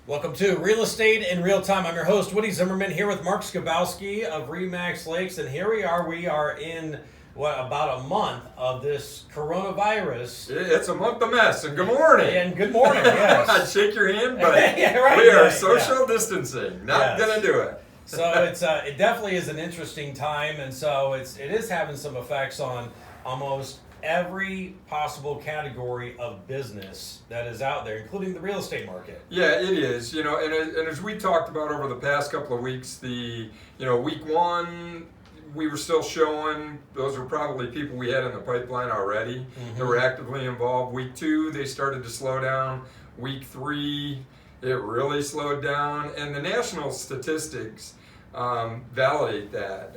Welcome to Real Estate in Real Time. I'm your host, Woody Zimmerman, here with Mark Skibowski of RE/MAX Lakes. And here we are. We are in, about a month of this coronavirus. It's a month of mess, and good morning. And good morning, yes. I'd shake your hand, but Yeah, right, we are right, social distancing. Not Yes. going to do it. So it definitely is an interesting time. And so it is having some effects on almost every possible category of business that is out there, including the real estate market. Yeah, it is. And as we talked about over the past couple of weeks, week one, we were still showing, those were probably people we had in the pipeline already that were actively involved. Week two, they started to slow down. Week three, it really slowed down. And the national statistics validate that.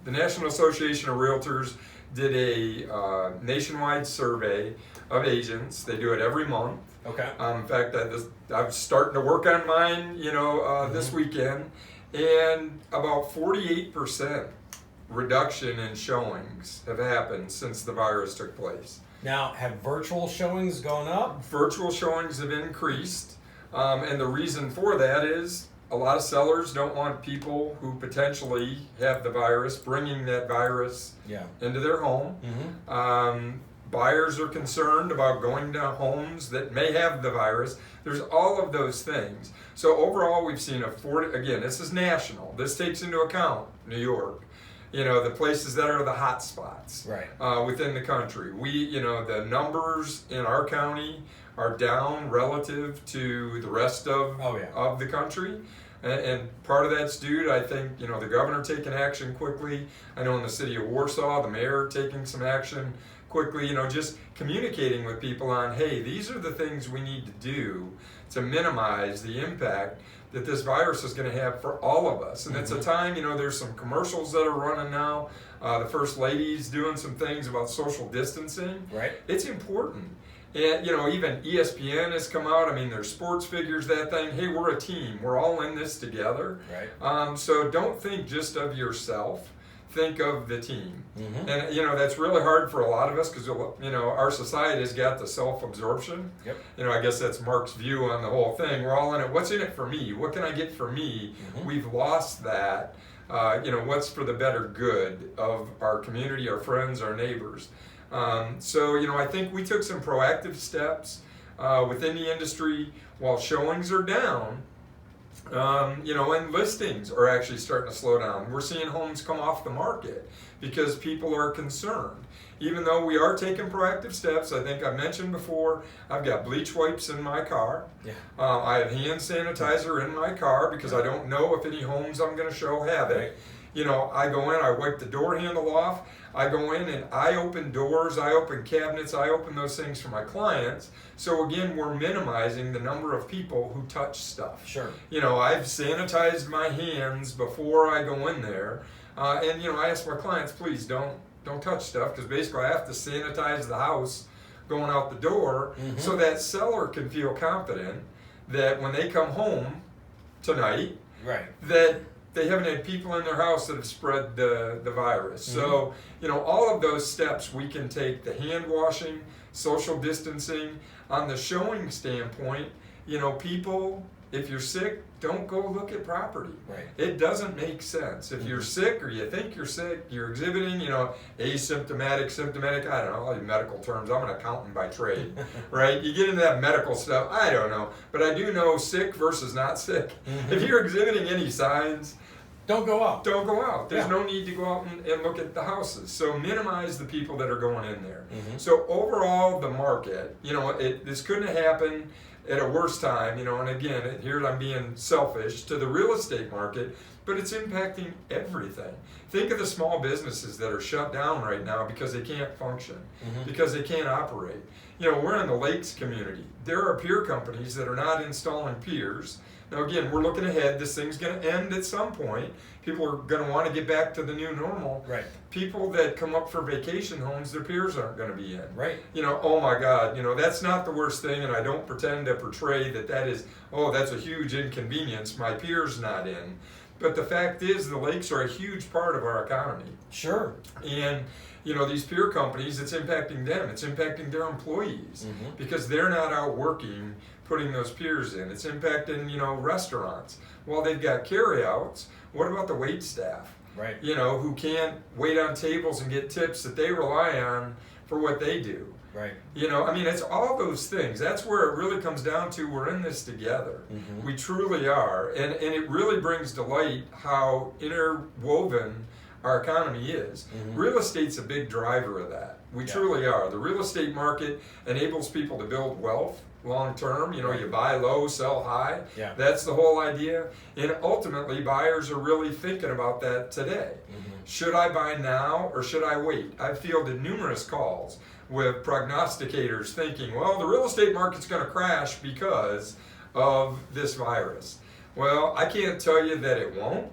The National Association of Realtors did a nationwide survey of agents. They do it every month. Okay. In fact, I'm starting to work on mine, this weekend. And about 48% reduction in showings have happened since the virus took place. Now, have virtual showings gone up? Virtual showings have increased. And the reason for that is a lot of sellers don't want people who potentially have the virus bringing that virus into their home. Buyers are concerned about going to homes that may have the virus. There's all of those things. So overall, we've seen again, this is national. This takes into account New York, the places that are the hot spots within the country. The numbers in our county are down relative to the rest of the country. And part of that's due to, I think, the governor taking action quickly. I know in the city of Warsaw, the mayor taking some action quickly, just communicating with people on, hey, these are the things we need to do to minimize the impact that this virus is going to have for all of us. And it's a time, there's some commercials that are running now. The First Lady's doing some things about social distancing. Right. It's important. And, even ESPN has come out. I mean, there's sports figures, that thing. Hey, we're a team. We're all in this together. Right. So don't think just of yourself. Think of the team. And, that's really hard for a lot of us because, our society has got the self-absorption. Yep. I guess that's Mark's view on the whole thing. We're all in it. What's in it for me? What can I get for me? We've lost that. What's for the better good of our community, our friends, our neighbors. I think we took some proactive steps within the industry while showings are down, and listings are actually starting to slow down. We're seeing homes come off the market because people are concerned. Even though we are taking proactive steps, I think I mentioned before, I've got bleach wipes in my car. Yeah. I have hand sanitizer in my car because I don't know if any homes I'm going to show have it. I go in, I wipe the door handle off. I go in and I open doors, I open cabinets, I open those things for my clients. So again, we're minimizing the number of people who touch stuff. Sure. I've sanitized my hands before I go in there. And I ask my clients, please don't touch stuff because basically I have to sanitize the house going out the door so that seller can feel confident that when they come home tonight, that they haven't had people in their house that have spread the virus. So, all of those steps we can take, the hand washing, social distancing. On the showing standpoint, people, if you're sick, don't go look at property. Right. It doesn't make sense. If you're sick or you think you're sick, you're exhibiting, asymptomatic, symptomatic, I don't know, all these medical terms. I'm an accountant by trade, right? You get into that medical stuff, I don't know. But I do know sick versus not sick. If you're exhibiting any signs, don't go out. Don't go out. There's no need to go out and look at the houses. So minimize the people that are going in there. So overall, the market, this couldn't have happened at a worse time, and again, here I'm being selfish to the real estate market, but it's impacting everything. Think of the small businesses that are shut down right now because they can't function, because they can't operate. We're in the Lakes community. There are pier companies that are not installing piers. Now again, we're looking ahead. This thing's going to end at some point. People are going to want to get back to the new normal. Right. People that come up for vacation homes, their piers aren't going to be in. Right. Oh my God, that's not the worst thing, and I don't pretend to portray that is, that's a huge inconvenience. My pier's not in. But the fact is, the lakes are a huge part of our economy. Sure. And these pier companies, it's impacting them. It's impacting their employees because they're not out working, putting those piers in. It's impacting, restaurants. Well, they've got carryouts. What about the wait staff? Right. Who can't wait on tables and get tips that they rely on for what they do. Right. It's all those things. That's where it really comes down to. We're in this together. We truly are. And it really brings to light how interwoven our economy is. Real estate's a big driver of that. We truly are. The real estate market enables people to build wealth long term. You buy low, sell high. Yeah. That's the whole idea. And ultimately, buyers are really thinking about that today. Should I buy now or should I wait? I've fielded numerous calls with prognosticators thinking, well, the real estate market's going to crash because of this virus. Well, I can't tell you that it won't.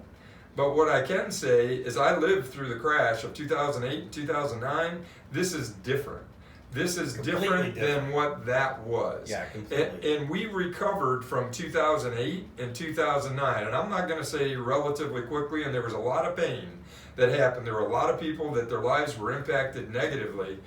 But what I can say is I lived through the crash of 2008 and 2009. This is different. This is different than what that was. Yeah, completely. And we recovered from 2008 and 2009. And I'm not going to say relatively quickly, and there was a lot of pain that happened. There were a lot of people that their lives were impacted negatively.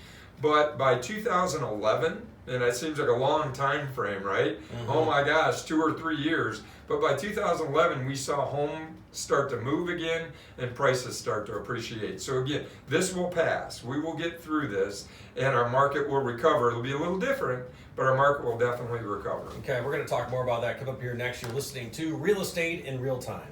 But by 2011, and it seems like a long time frame, right? Oh my gosh, 2 or 3 years. But by 2011, we saw home start to move again and prices start to appreciate. So again, this will pass. We will get through this and our market will recover. It'll be a little different, but our market will definitely recover. Okay, we're going to talk more about that. Come up here next. You're listening to Real Estate in Real Time.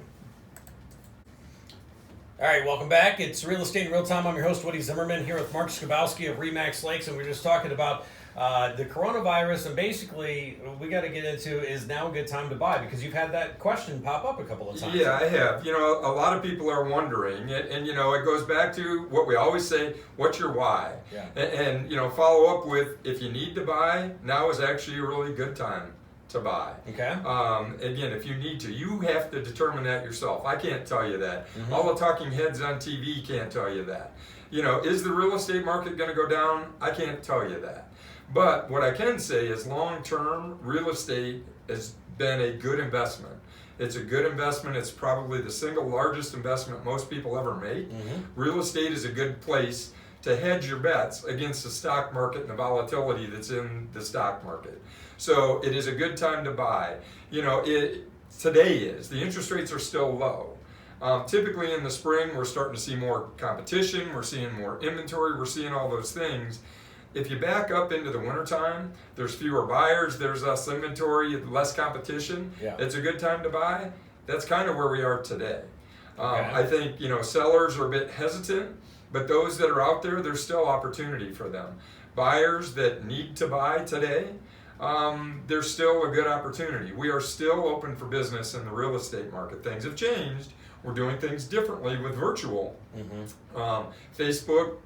All right, welcome back. It's Real Estate in Real Time. I'm your host, Woody Zimmerman, here with Mark Skibowski of RE/MAX Lakes, and we're just talking about the coronavirus, and basically we got to get into, is now a good time to buy? Because you've had that question pop up a couple of times. Yeah, I have. A lot of people are wondering, and it goes back to what we always say, what's your why? Yeah. And follow up with, if you need to buy, now is actually a really good time to buy. Okay. Again, if you need to, you have to determine that yourself. I can't tell you that. All the talking heads on TV can't tell you that. Is the real estate market going to go down? I can't tell you that. But what I can say is long-term, real estate has been a good investment. It's a good investment. It's probably the single largest investment most people ever make. Real estate is a good place to hedge your bets against the stock market and the volatility that's in the stock market. So it is a good time to buy. Today is. The interest rates are still low. Typically in the spring, we're starting to see more competition. We're seeing more inventory. We're seeing all those things. If you back up into the wintertime, there's fewer buyers, there's less inventory, less competition. Yeah. It's a good time to buy. That's kind of where we are today. Okay. I think sellers are a bit hesitant, but those that are out there, there's still opportunity for them. Buyers that need to buy today, there's still a good opportunity. We are still open for business in the real estate market. Things have changed. We're doing things differently with virtual. Facebook,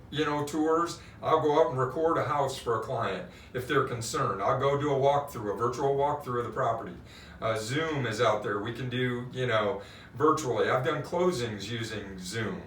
tours. I'll go out and record a house for a client if they're concerned. I'll go do a walkthrough, a virtual walkthrough of the property. Zoom is out there. We can do, virtually. I've done closings using Zoom.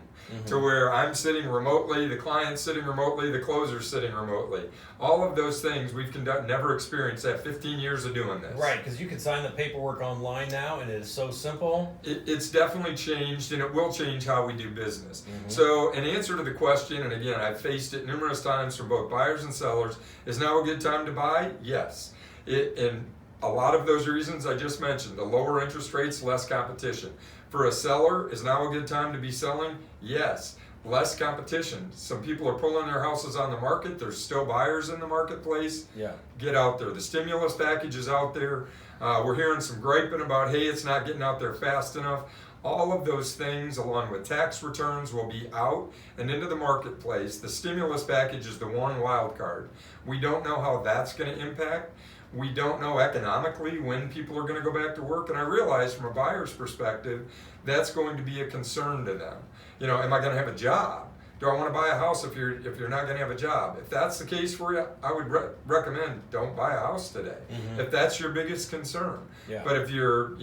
To where I'm sitting remotely, the client's sitting remotely, the closer's sitting remotely. All of those things we've never experienced that 15 years of doing this. Right, because you can sign the paperwork online now, and it is so simple. It's definitely changed, and it will change how we do business. So in answer to the question, and again, I've faced it numerous times from both buyers and sellers, is now a good time to buy? Yes. And a lot of those reasons I just mentioned, the lower interest rates, less competition. For a seller, is now a good time to be selling? Yes. Less competition. Some people are pulling their houses on the market. There's still buyers in the marketplace. Yeah. Get out there. The stimulus package is out there. We're hearing some griping about, hey, it's not getting out there fast enough. All of those things, along with tax returns, will be out and into the marketplace. The stimulus package is the one wild card. We don't know how that's going to impact. We don't know economically when people are going to go back to work. And I realize from a buyer's perspective, that's going to be a concern to them. Am I going to have a job? Do I want to buy a house if you're not going to have a job? If that's the case for you, I would recommend don't buy a house today. If that's your biggest concern. Yeah. But if your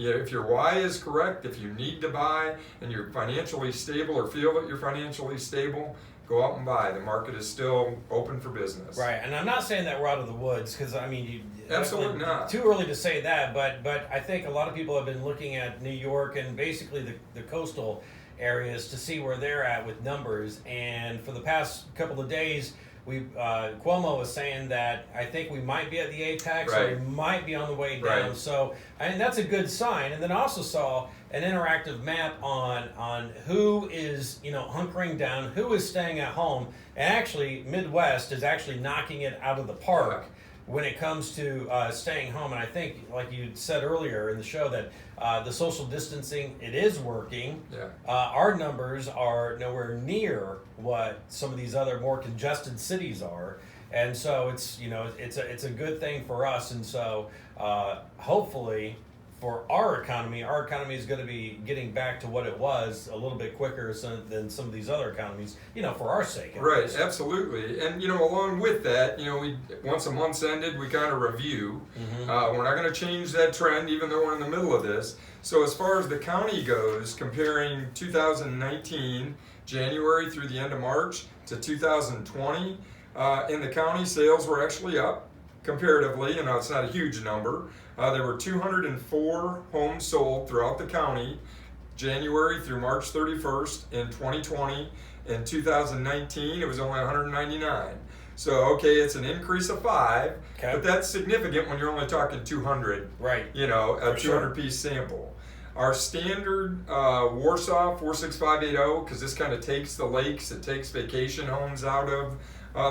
why is correct, if you need to buy and you're financially stable or feel that you're financially stable, go out and buy. The market is still open for business. Right, and I'm not saying that we're out of the woods, because I mean, absolutely not. Too early to say that, but I think a lot of people have been looking at New York and basically the coastal areas to see where they're at with numbers. And for the past couple of days, Cuomo was saying that I think we might be at the apex, right. or we might be on the way down. Right. So I think that's a good sign. And then I also saw an interactive map on who is hunkering down, who is staying at home, and actually Midwest is actually knocking it out of the park when it comes to staying home. And I think, like you said earlier in the show, that the social distancing, it is working. Yeah. Our numbers are nowhere near what some of these other more congested cities are. And so it's a good thing for us. And so hopefully for our economy is going to be getting back to what it was a little bit quicker than some of these other economies, for our sake. Right, least. Absolutely. And, along with that, we once a month's ended, we kind of review. Mm-hmm. We're not going to change that trend, even though we're in the middle of this. So as far as the county goes, comparing 2019, January through the end of March, to 2020, in the county, sales were actually up comparatively. It's not a huge number. There were 204 homes sold throughout the county, January through March 31st in 2020. In 2019, it was only 199. So, okay, it's an increase of 5, but that's significant when you're only talking 200. Right. A 200-piece sample. Our standard Warsaw 46580, because this kind of takes the lakes, it takes vacation homes out of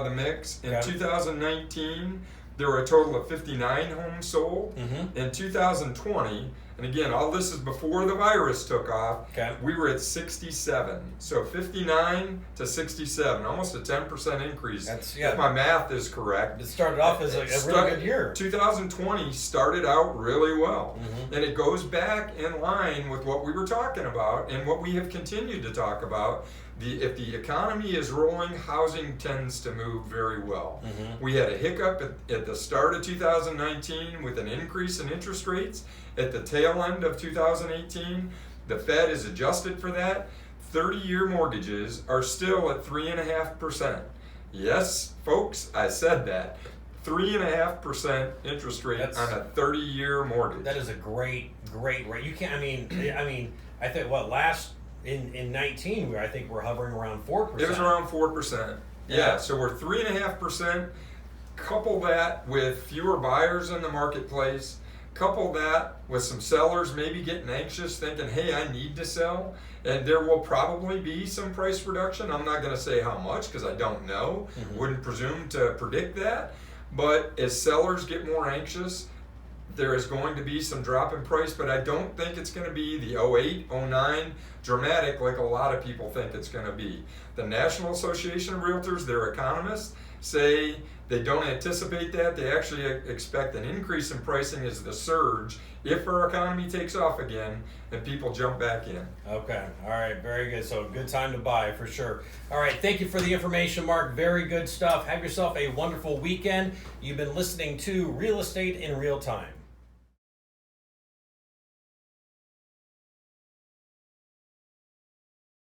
the mix. In 2019, there were a total of 59 homes sold. Mm-hmm. In 2020, and again, all this is before the virus took off, we were at 67. So 59 to 67, almost a 10% increase. If my math is correct. It started off as a really good year. 2020 started out really well. Mm-hmm. And it goes back in line with what we were talking about and what we have continued to talk about. If the economy is rolling, housing tends to move very well. Mm-hmm. We had a hiccup at the start of 2019 with an increase in interest rates. At the tail end of 2018, the Fed is adjusted for that. 30-year mortgages are still at 3.5%. Yes, folks, I said that. 3.5% interest rate on a 30-year mortgage. That is a great rate. You can't. I think in 19, I think we're hovering around 4%. It was around 4%. Yeah, so we're 3.5%. Couple that with fewer buyers in the marketplace. Couple that with some sellers maybe getting anxious, thinking, hey, I need to sell. And there will probably be some price reduction. I'm not going to say how much because I don't know. Mm-hmm. Wouldn't presume to predict that. But as sellers get more anxious, there is going to be some drop in price, but I don't think it's going to be the 08, 09 dramatic like a lot of people think it's going to be. The National Association of Realtors, their economists, say they don't anticipate that. They actually expect an increase in pricing as the surge if our economy takes off again and people jump back in. Okay. All right. Very good. So good time to buy for sure. All right. Thank you for the information, Mark. Very good stuff. Have yourself a wonderful weekend. You've been listening to Real Estate in Real Time.